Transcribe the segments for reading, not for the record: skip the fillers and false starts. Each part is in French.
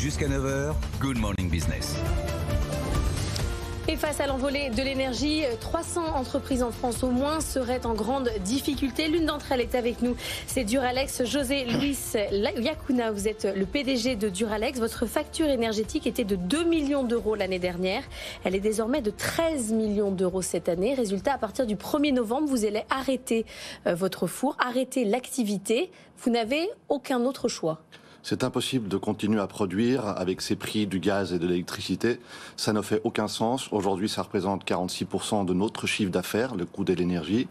Jusqu'à 9h, Good Morning Business. Et face à l'envolée de l'énergie, 300 entreprises en France au moins seraient en grande difficulté. L'une d'entre elles est avec nous, c'est Duralex. José Luis Yacuna, vous êtes le PDG de Duralex. Votre facture énergétique était de 2 millions d'euros l'année dernière. Elle est désormais de 13 millions d'euros cette année. Résultat, à partir du 1er novembre, vous allez arrêter votre four, arrêter l'activité. Vous n'avez aucun autre choix. C'est impossible de continuer à produire avec ces prix du gaz et de l'électricité. Ça ne fait aucun sens. Aujourd'hui, ça représente 46% de notre chiffre d'affaires, le coût de l'énergie.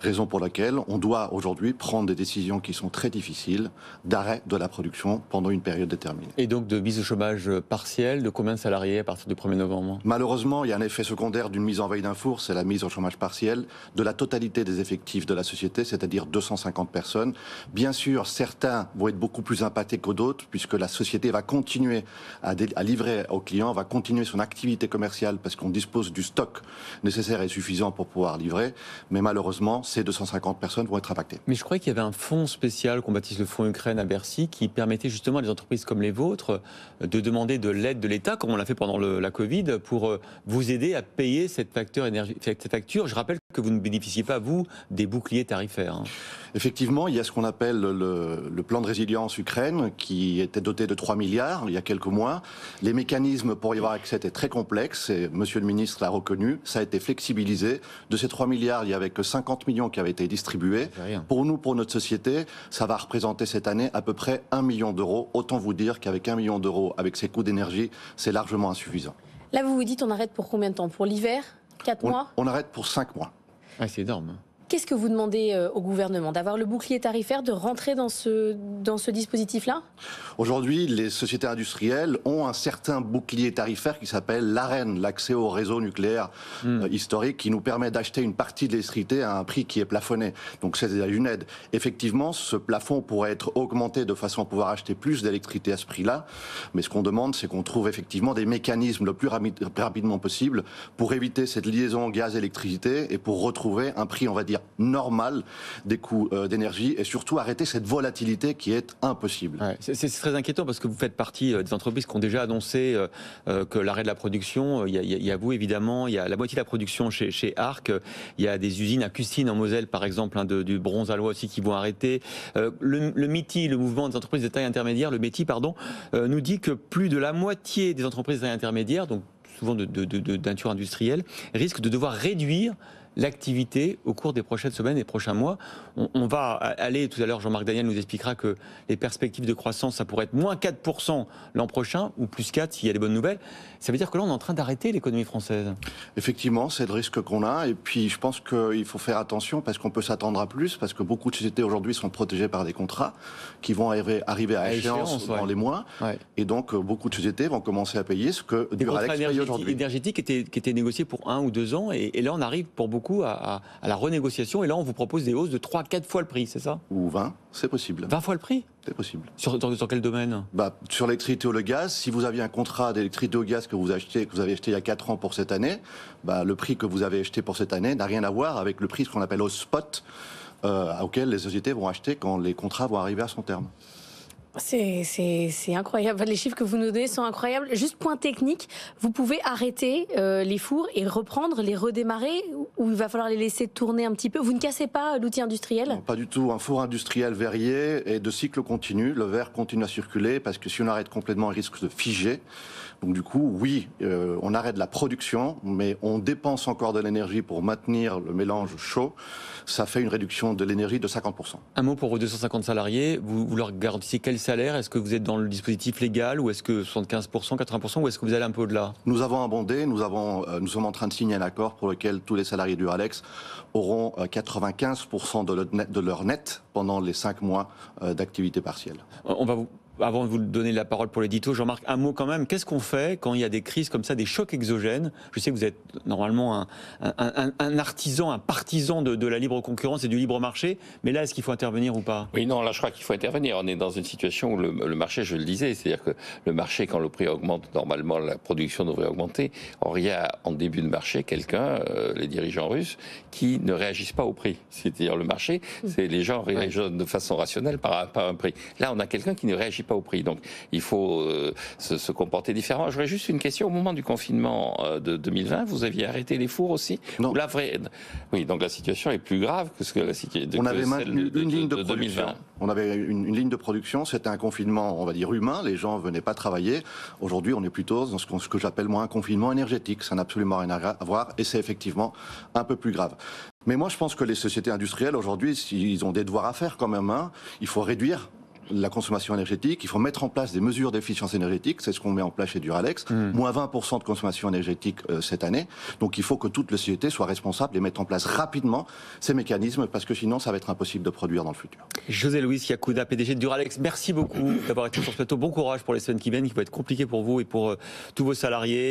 Raison pour laquelle on doit aujourd'hui prendre des décisions qui sont très difficiles d'arrêt de la production pendant une période déterminée. Et donc de mise au chômage partiel, de combien de salariés à partir du 1er novembre ? Malheureusement, il y a un effet secondaire d'une mise en veille d'un four, c'est la mise au chômage partiel de la totalité des effectifs de la société, c'est-à-dire 250 personnes. Bien sûr, certains vont être beaucoup plus impactés que d'autres, puisque la société va continuer à livrer aux clients, va continuer son activité commerciale parce qu'on dispose du stock nécessaire et suffisant pour pouvoir livrer. Mais malheureusement, ces 250 personnes vont être impactées. Mais je croyais qu'il y avait un fonds spécial qu'on baptise le fonds Ukraine à Bercy qui permettait justement à des entreprises comme les vôtres de demander de l'aide de l'État, comme on l'a fait pendant la Covid, pour vous aider à payer cette facture. Je rappelle que vous ne bénéficiez pas, vous, des boucliers tarifaires. Hein. Effectivement, il y a ce qu'on appelle le plan de résilience Ukraine qui était doté de 3 milliards il y a quelques mois. Les mécanismes pour y avoir accès étaient très complexes et Monsieur le ministre l'a reconnu. Ça a été flexibilisé. De ces 3 milliards, il n'y avait que 50 millions qui avaient été distribués. Pour nous, pour notre société, ça va représenter cette année à peu près 1 million d'euros. Autant vous dire qu'avec 1 million d'euros, avec ces coûts d'énergie, c'est largement insuffisant. Là, vous vous dites, on arrête pour combien de temps ? Pour l'hiver ? 4 mois ? On arrête pour 5 mois. Ah, c'est énorme. Qu'est-ce que vous demandez au gouvernement ? D'avoir le bouclier tarifaire, de rentrer dans ce dispositif-là ? Aujourd'hui, les sociétés industrielles ont un certain bouclier tarifaire qui s'appelle l'AREN, l'accès au réseau nucléaire historique, qui nous permet d'acheter une partie de l'électricité à un prix qui est plafonné. Donc c'est une aide. Effectivement, ce plafond pourrait être augmenté de façon à pouvoir acheter plus d'électricité à ce prix-là. Mais ce qu'on demande, c'est qu'on trouve effectivement des mécanismes le plus rapidement possible pour éviter cette liaison gaz-électricité et pour retrouver un prix, on va dire, normal des coûts d'énergie et surtout arrêter cette volatilité qui est impossible. Ouais, c'est très inquiétant parce que vous faites partie des entreprises qui ont déjà annoncé que l'arrêt de la production, il y a vous évidemment, il y a la moitié de la production chez Arc, il y a des usines à Custines en Moselle par exemple, du Bronze-Allois aussi qui vont arrêter. Le MITI, le mouvement des entreprises de taille intermédiaire, le METI pardon, nous dit que plus de la moitié des entreprises de taille intermédiaire, donc souvent de nature industrielle, risquent de devoir réduire l'activité au cours des prochaines semaines et prochains mois. On va aller, tout à l'heure Jean-Marc Daniel nous expliquera que les perspectives de croissance, ça pourrait être moins 4% l'an prochain, ou plus 4 s'il y a des bonnes nouvelles. Ça veut dire que là on est en train d'arrêter l'économie française. Effectivement, c'est le risque qu'on a, et puis je pense qu'il faut faire attention parce qu'on peut s'attendre à plus, parce que beaucoup de sociétés aujourd'hui sont protégées par des contrats qui vont arriver à échéance dans les mois, et donc beaucoup de sociétés vont commencer à payer ce que Duralex paye aujourd'hui. Des contrats énergétiques qui étaient négociés pour 1 ou 2 ans, et là on arrive pour beaucoup à la renégociation, et là on vous propose des hausses de 3-4 fois le prix, c'est ça ? Ou 20, c'est possible. 20 fois le prix ? C'est possible. Sur quel domaine ? Sur l'électricité ou le gaz, si vous aviez un contrat d'électricité ou gaz que vous avez acheté il y a 4 ans pour cette année, le prix que vous avez acheté pour cette année n'a rien à voir avec le prix qu'on appelle au spot, auquel les sociétés vont acheter quand les contrats vont arriver à son terme. C'est incroyable. Les chiffres que vous nous donnez sont incroyables. Juste point technique, vous pouvez arrêter les fours et reprendre, les redémarrer, ou il va falloir les laisser tourner un petit peu. Vous ne cassez pas l'outil industriel ? Non, pas du tout. Un four industriel verrier est de cycle continu. Le verre continue à circuler parce que si on arrête complètement, il risque de figer. Donc du coup, oui, on arrête la production, mais on dépense encore de l'énergie pour maintenir le mélange chaud. Ça fait une réduction de l'énergie de 50%. Un mot pour vos 250 salariés. Vous leur garantissez quel salaire ? Est-ce que vous êtes dans le dispositif légal, ou est-ce que 75%, 80%, ou est-ce que vous allez un peu au-delà ? Nous avons abondé, nous sommes en train de signer un accord pour lequel tous les salariés du Duralex auront 95% de leur net pendant les 5 mois d'activité partielle. Avant de vous donner la parole pour l'édito, Jean-Marc, un mot quand même. Qu'est-ce qu'on fait quand il y a des crises comme ça, des chocs exogènes ? Je sais que vous êtes normalement un artisan, un partisan de la libre concurrence et du libre marché, mais là, est-ce qu'il faut intervenir ou pas ? Oui, non, là, je crois qu'il faut intervenir. On est dans une situation où le marché, je le disais, c'est-à-dire que le marché, quand le prix augmente, normalement, la production devrait augmenter. Or, il y a en début de marché quelqu'un, les dirigeants russes, qui ne réagissent pas au prix. C'est-à-dire le marché, c'est les gens réagissent de façon rationnelle par un prix. Là, on a quelqu'un qui ne réagit pas pas au prix. Donc il faut se comporter différemment. J'aurais juste une question. Au moment du confinement de 2020, vous aviez arrêté les fours aussi? Non. Oui, donc la situation est plus grave que ce que la situation. On avait maintenu une ligne de production. 2020. On avait une ligne de production. C'était un confinement, on va dire humain. Les gens venaient pas travailler. Aujourd'hui, on est plutôt dans ce que j'appelle moi un confinement énergétique. Ça n'a absolument rien à voir et c'est effectivement un peu plus grave. Mais moi, je pense que les sociétés industrielles aujourd'hui, ils ont des devoirs à faire quand même. Il faut réduire la consommation énergétique, il faut mettre en place des mesures d'efficience énergétique, c'est ce qu'on met en place chez Duralex, moins 20% de consommation énergétique cette année. Donc il faut que toute la société soit responsable et mettre en place rapidement ces mécanismes, parce que sinon ça va être impossible de produire dans le futur. José Luis Yacouda, PDG de Duralex, merci beaucoup d'avoir été sur ce plateau. Bon courage pour les semaines qui viennent, qui vont être compliquées pour vous et pour tous vos salariés.